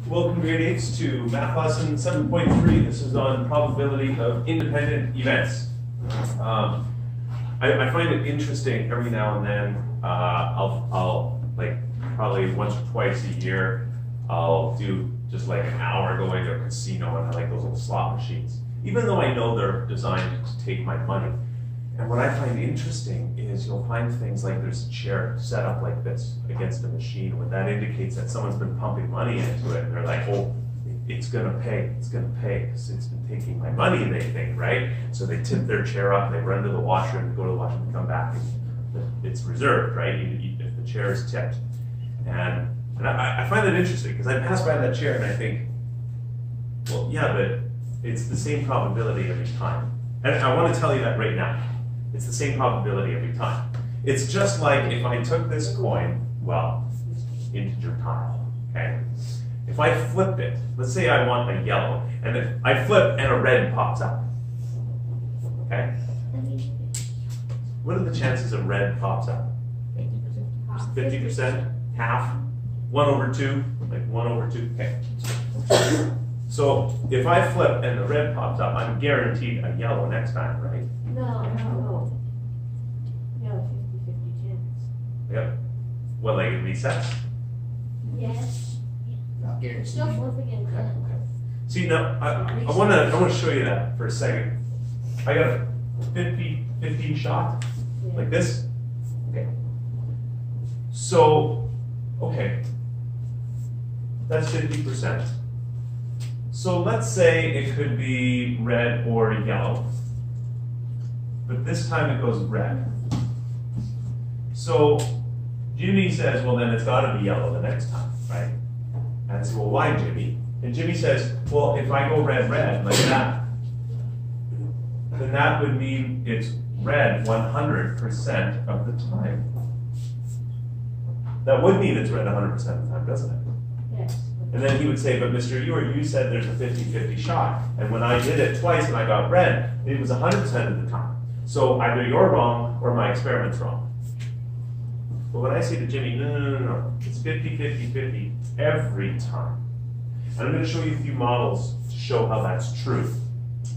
Welcome grade 8s to math lesson 7.3. This is on probability of independent events. I find it interesting every now and then. I'll like probably once or twice a year, I'll do just like an hour going to a casino, and I like those little slot machines. Even though I know they're designed to take my money. And what I find interesting is you'll find things like there's a chair set up like this against a machine. What that indicates that someone's been pumping money into it, and they're like, oh, it's gonna pay, because it's been taking my money, they think, right? So they tip their chair up, they run to the washroom, go to the washroom, come back, and it's reserved, right? If the chair is tipped. And I find that interesting, because I pass by that chair and I think, well, yeah, but it's the same probability every time. And I want to tell you that right now. It's the same probability every time. It's just like if I took this coin, well, integer tile, okay? If I flipped it, let's say I want a yellow, and if I flip and a red pops up, okay? What are the chances a red pops up? 50%? Half? 1 over 2? Like 1 over 2? Okay. So if I flip and the red pops up, I'm guaranteed a yellow next time, right? No. You have a 50-50 chance. Yep. What, like it resets? Yes. Not guaranteed. Still flipping it. Okay. See, now, I want to show you that for a second. I got a 50-50 shot, like this. Okay. So, okay. That's 50%. So let's say it could be red or yellow. But this time it goes red. So Jimmy says, well, then it's got to be yellow the next time, right? And I say, well, why, Jimmy? And Jimmy says, well, if I go red, like that, then that would mean it's red 100% of the time. That would mean it's red 100% of the time, doesn't it? Yes. And then he would say, but Mr. Ewert, you said there's a 50-50 shot. And when I did it twice and I got red, it was 100% of the time. So either you're wrong or my experiment's wrong. But when I say to Jimmy, no, it's 50-50-50 every time. And I'm going to show you a few models to show how that's true.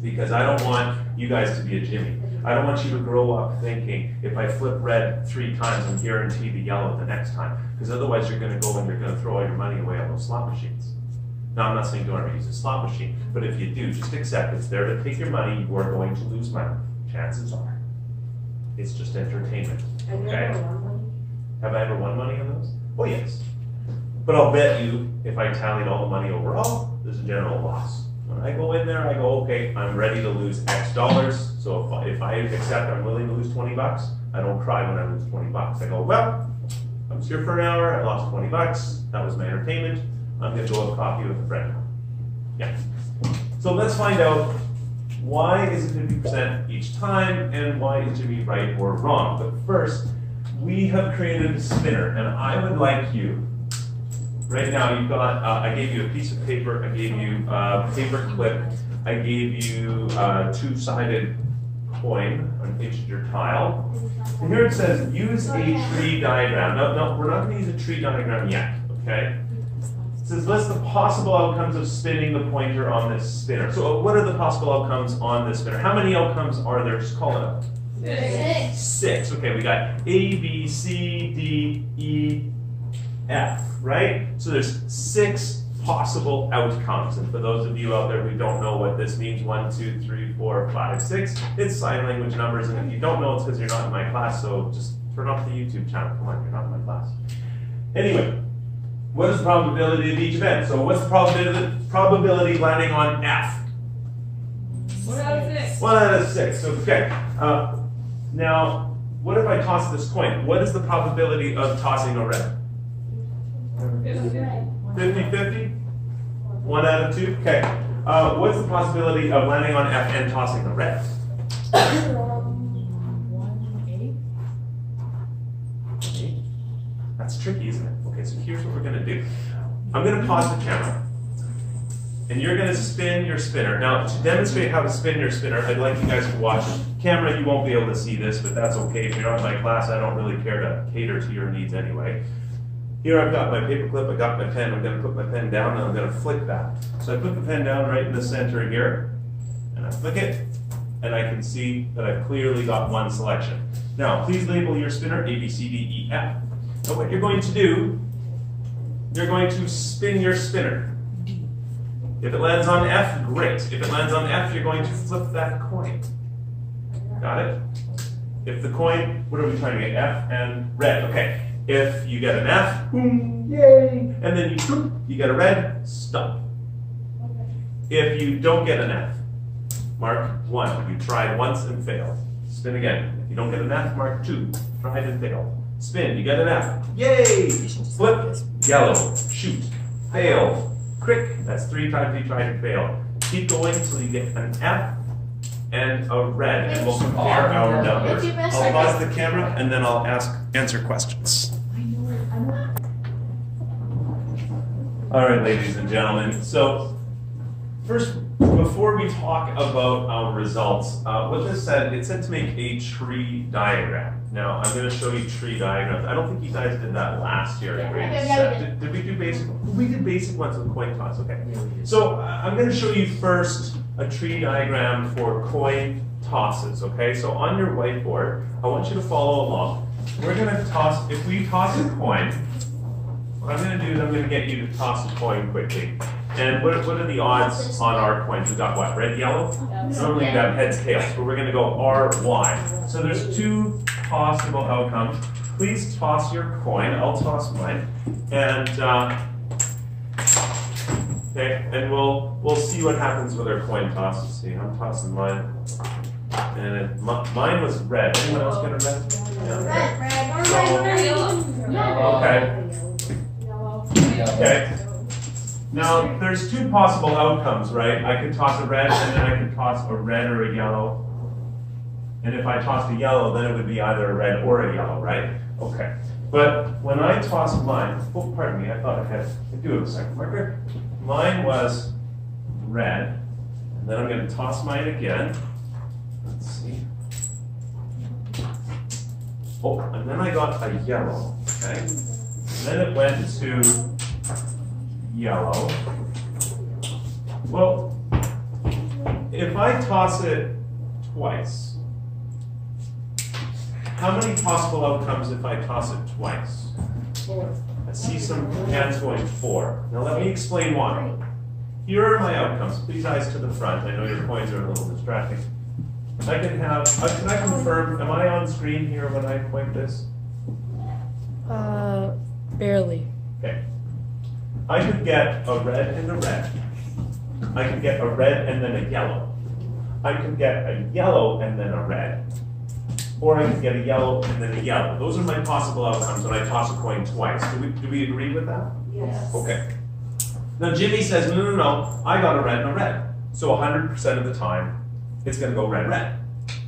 Because I don't want you guys to be a Jimmy. I don't want you to grow up thinking, if I flip red 3 times, I'm guaranteed the yellow the next time. Because otherwise you're going to go and you're going to throw all your money away on those slot machines. Now, I'm not saying don't ever use a slot machine, but if you do, just accept it's there to take your money. You are going to lose money. Chances are. It's just entertainment. Okay? Have I ever won money on those? Oh, yes. But I'll bet you, if I tallied all the money overall, there's a general loss. When I go in there, I go, okay, I'm ready to lose X dollars. So if I accept I'm willing to lose 20 bucks, I don't cry when I lose 20 bucks. I go, well, I was here for an hour, I lost 20 bucks. That was my entertainment. I'm going to go have coffee with a friend. Yeah. So let's find out why is it 50% each time, and why is Jimmy right or wrong. But first, we have created a spinner, and I would like you, right now you've got, I gave you a piece of paper, I gave you a paper clip, I gave you a 2-sided coin, an integer tile. And here it says, use a tree diagram. No, we're not going to use a tree diagram yet, okay? It says, list the possible outcomes of spinning the pointer on this spinner. So what are the possible outcomes on this spinner? How many outcomes are there? Just call it up. 6. 6. Okay, we got A, B, C, D, E, F, right? So there's 6 possible outcomes. And for those of you out there who don't know what this means, 1, 2, 3, 4, 5, 6, it's sign language numbers. And if you don't know, it's because you're not in my class. So just turn off the YouTube channel. Come on, you're not in my class. Anyway, what is the probability of each event? So what's the probability landing on F? 1 out of 6. 1 out of 6. Okay. Now, what if I toss this coin? What is the probability of tossing a red? 50-50? 1 out of 2? Okay. What's the possibility of landing on F and tossing a red? 8. That's tricky, isn't it? Okay, so here's what we're going to do. I'm going to pause the camera. And you're going to spin your spinner. Now, to demonstrate how to spin your spinner, I'd like you guys to watch. Camera, you won't be able to see this, but that's okay. If you're not in my class, I don't really care to cater to your needs anyway. Here I've got my paper clip, I got my pen, I'm gonna put my pen down and I'm gonna flick that. So I put the pen down right in the center here, and I flick it, and I can see that I've clearly got one selection. Now, please label your spinner A, B, C, D, E, F. Now what you're going to do, you're going to spin your spinner. If it lands on F, great. If it lands on F, you're going to flip that coin. Got it? If the coin, what are we trying to get? F and red, okay. If you get an F, boom, yay, and then you get a red, stop. If you don't get an F, mark 1. You tried once and failed. Spin again. If you don't get an F, mark 2. Tried and failed. Spin, you get an F. Yay! Flip, yellow, shoot, fail, crick. That's 3 times you tried and failed. Keep going until you get an F and a red, and we'll compare our numbers. I'll pause the camera and then I'll answer questions. All right, ladies and gentlemen. So first, before we talk about our results, what this said, it said to make a tree diagram. Now, I'm going to show you tree diagrams. I don't think you guys did that last year in grade 7. Did we do basic? We did basic ones with coin toss, okay. So I'm going to show you first a tree diagram for coin tosses, okay? So on your whiteboard, I want you to follow along. We're going to toss, if we toss a coin, what I'm going to do is I'm going to get you to toss a coin quickly. And what are the odds on our coins? We got what? Red, yellow? Normally we have heads, tails, but we're going to go R, Y. So there's 2 possible outcomes. Please toss your coin. I'll toss mine. And okay, and we'll see what happens with our coin toss. Let's see, I'm tossing mine. And mine was red. Anyone else get a red? Yeah. Okay. Okay. Now, there's 2 possible outcomes, right? I could toss a red, and then I could toss a red or a yellow. And if I tossed a yellow, then it would be either a red or a yellow, right? Okay. But when I toss mine, oh, pardon me, I thought I do have a second marker. Mine was red, and then I'm going to toss mine again. Let's see. Oh, and then I got a yellow, okay? And then it went to yellow. Well, if I toss it twice, how many possible outcomes if I toss it twice? 4. I see some hands going 4. Now let me explain why. Here are my outcomes. Please eyes to the front. I know your coins are a little distracting. I can have, can I confirm, am I on screen here when I point this? Barely. Okay. I could get a red and a red. I could get a red and then a yellow. I could get a yellow and then a red. Or I could get a yellow and then a yellow. Those are my possible outcomes when I toss a coin twice. Do we agree with that? Yes. Okay. Now Jimmy says, no, I got a red and a red. So 100% of the time, it's going to go red, red.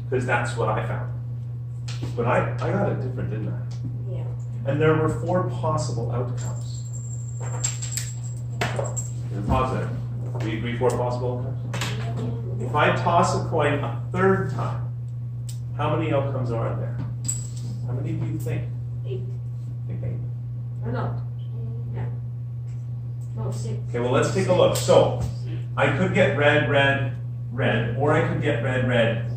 Because that's what I found. But I got it different, didn't I? Yeah. And there were 4 possible outcomes. Positive. Do we agree 4 possible outcomes? If I toss a coin a 3rd time, how many outcomes are there? How many do you think? 8. Think 8. Or no. Yeah. No, 6. Okay, well let's take a look. So, I could get red, red, red, or I could get red, red,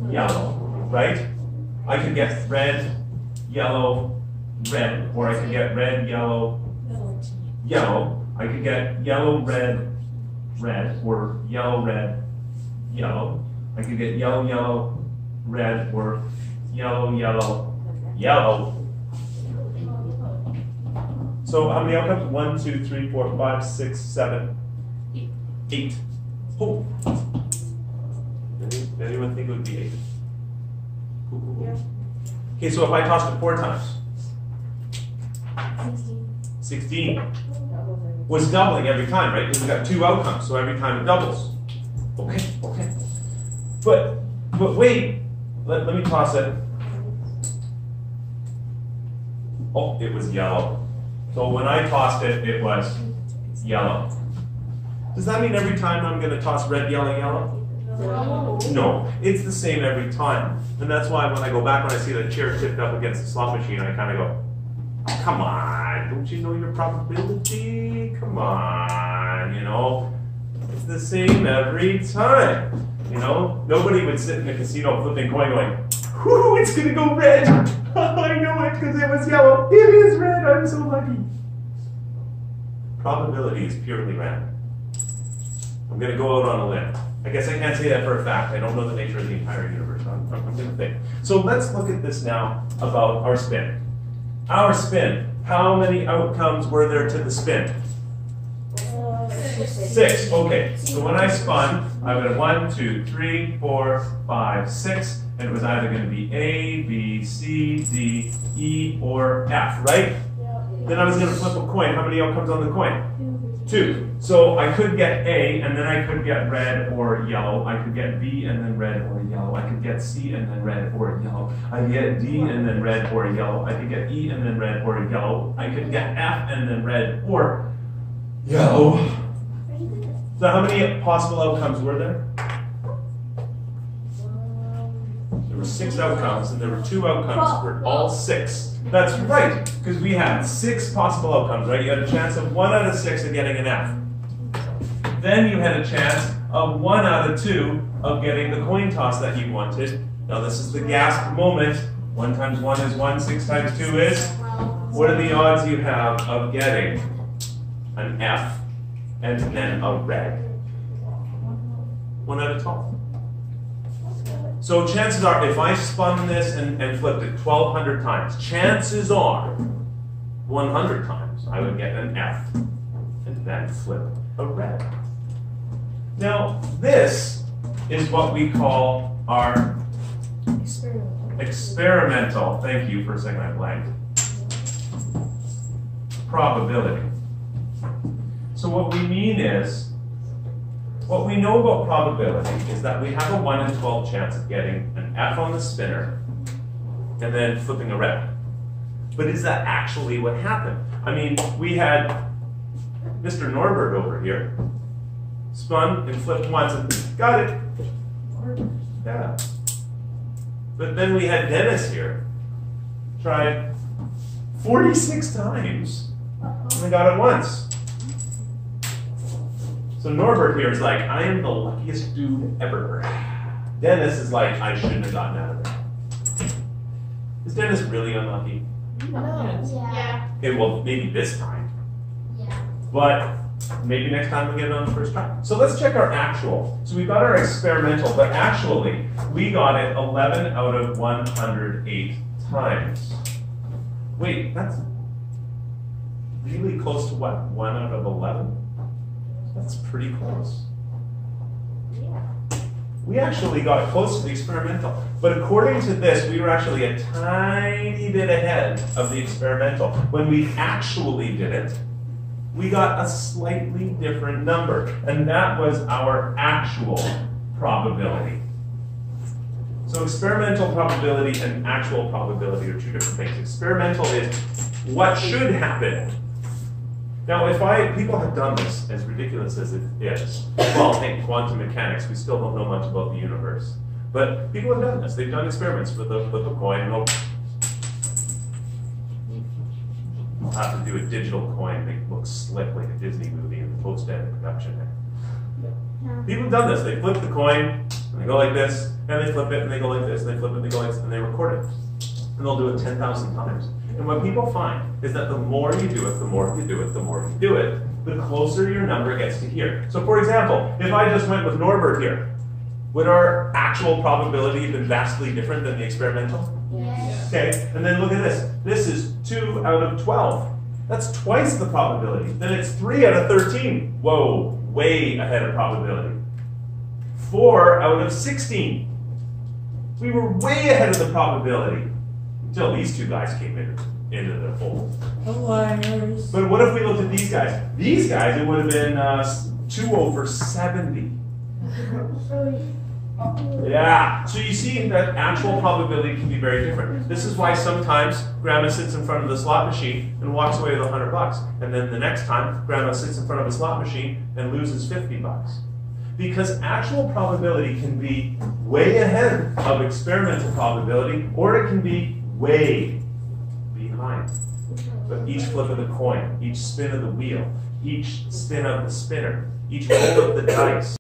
yellow, right? I could get red, yellow, red, or I could get red, yellow, yellow. I could get yellow, red, red, or yellow, red, yellow. I could get yellow, yellow, red, or yellow, yellow, yellow. So how many outcomes? 1, 2, 3, 4, 5, 6, 7, 8. Oh. Anyone think it would be 8? Yeah. Okay, so if I tossed it 4 times, 16 was doubling every time, right? Because we got 2 outcomes, so every time it doubles. Okay. But wait, let me toss it. Oh, it was yellow. So when I tossed it, it was yellow. Does that mean every time I'm going to toss red, yellow, yellow? No, it's the same every time. And that's why when I go back, when I see the chair tipped up against the slot machine, I kind of go, Come on, don't you know your probability? Come on, you know, it's the same every time. You know, nobody would sit in a casino flipping coin going, whoo, it's gonna go red. I know it because it was yellow. It is red, I'm so lucky. Probability is purely random. I'm gonna go out on a limb. I guess I can't say that for a fact. I don't know the nature of the entire universe. I'm gonna think. So let's look at this now about our spin. Our spin, how many outcomes were there to the spin? 6. Okay, so when I spun, I went 1, 2, 3, 4, 5, 6, and it was either going to be A, B, C, D, E, or F, right? Then I was going to flip a coin. How many outcomes on the coin? 2. So I could get A, and then I could get red or yellow. I could get B, and then red or yellow. I could get C, and then red or yellow. I could get D, and then red or yellow. I could get E, and then red or yellow. I could get F, and then red or yellow. So how many possible outcomes were there? There were 6 outcomes, and there were 2 outcomes for all 6. That's right, because we had 6 possible outcomes, right? You had a chance of 1 out of 6 of getting an F. Then you had a chance of 1 out of 2 of getting the coin toss that you wanted. Now this is the gasp moment. 1 times 1 is 1, 6 times 2 is? What are the odds you have of getting an F and then a red? 1 out of 12. So chances are, if I spun this and flipped it 1,200 times, chances are 100 times I would get an F and then flip a red. Now, this is what we call our experimental, thank you for saying that blank, probability. So what we mean is, what we know about probability is that we have a 1 in 12 chance of getting an F on the spinner and then flipping a red. But is that actually what happened? I mean, we had Mr. Norbert over here, spun and flipped once and got it. Yeah. But then we had Dennis here, tried 46 times and they got it once. So Norbert here is like, I am the luckiest dude ever. Dennis is like, I shouldn't have gotten out of it. Is Dennis really unlucky? No. Yeah. Okay, well, maybe this time. Yeah. But maybe next time we'll get it on the first try. So let's check our actual. So we got our experimental, but actually, we got it 11 out of 108 times. Wait, that's really close to what? 1 out of 11? That's pretty close. Yeah. We actually got close to the experimental. But according to this, we were actually a tiny bit ahead of the experimental. When we actually did it, we got a slightly different number. And that was our actual probability. So experimental probability and actual probability are 2 different things. Experimental is what should happen. Now, people have done this, as ridiculous as it is. Well, think quantum mechanics, we still don't know much about the universe. But people have done this. They've done experiments with a coin. And they'll have to do a digital coin, make it look slick like a Disney movie in the post-edit production. People have done this. They flip the coin, and they go like this, and they flip it, and they go like this, and they flip it, and they go like this, and they record it. And they'll do it 10,000 times. And what people find is that the more you do it, the more you do it, the more you do it, the closer your number gets to here. So for example, if I just went with Norbert here, would our actual probability have been vastly different than the experimental? Yes. Okay, and then look at this. This is 2 out of 12. That's twice the probability. Then it's 3 out of 13. Whoa, way ahead of probability. 4 out of 16. We were way ahead of the probability. Until these 2 guys came into the fold. Liars. But what if we looked at these guys? These guys, it would have been 2 over 70. Yeah, so you see that actual probability can be very different. This is why sometimes Grandma sits in front of the slot machine and walks away with $100. And then the next time, Grandma sits in front of a slot machine and loses $50. Because actual probability can be way ahead of experimental probability, or it can be way behind. But each flip of the coin, each spin of the wheel, each spin of the spinner, each roll of the dice,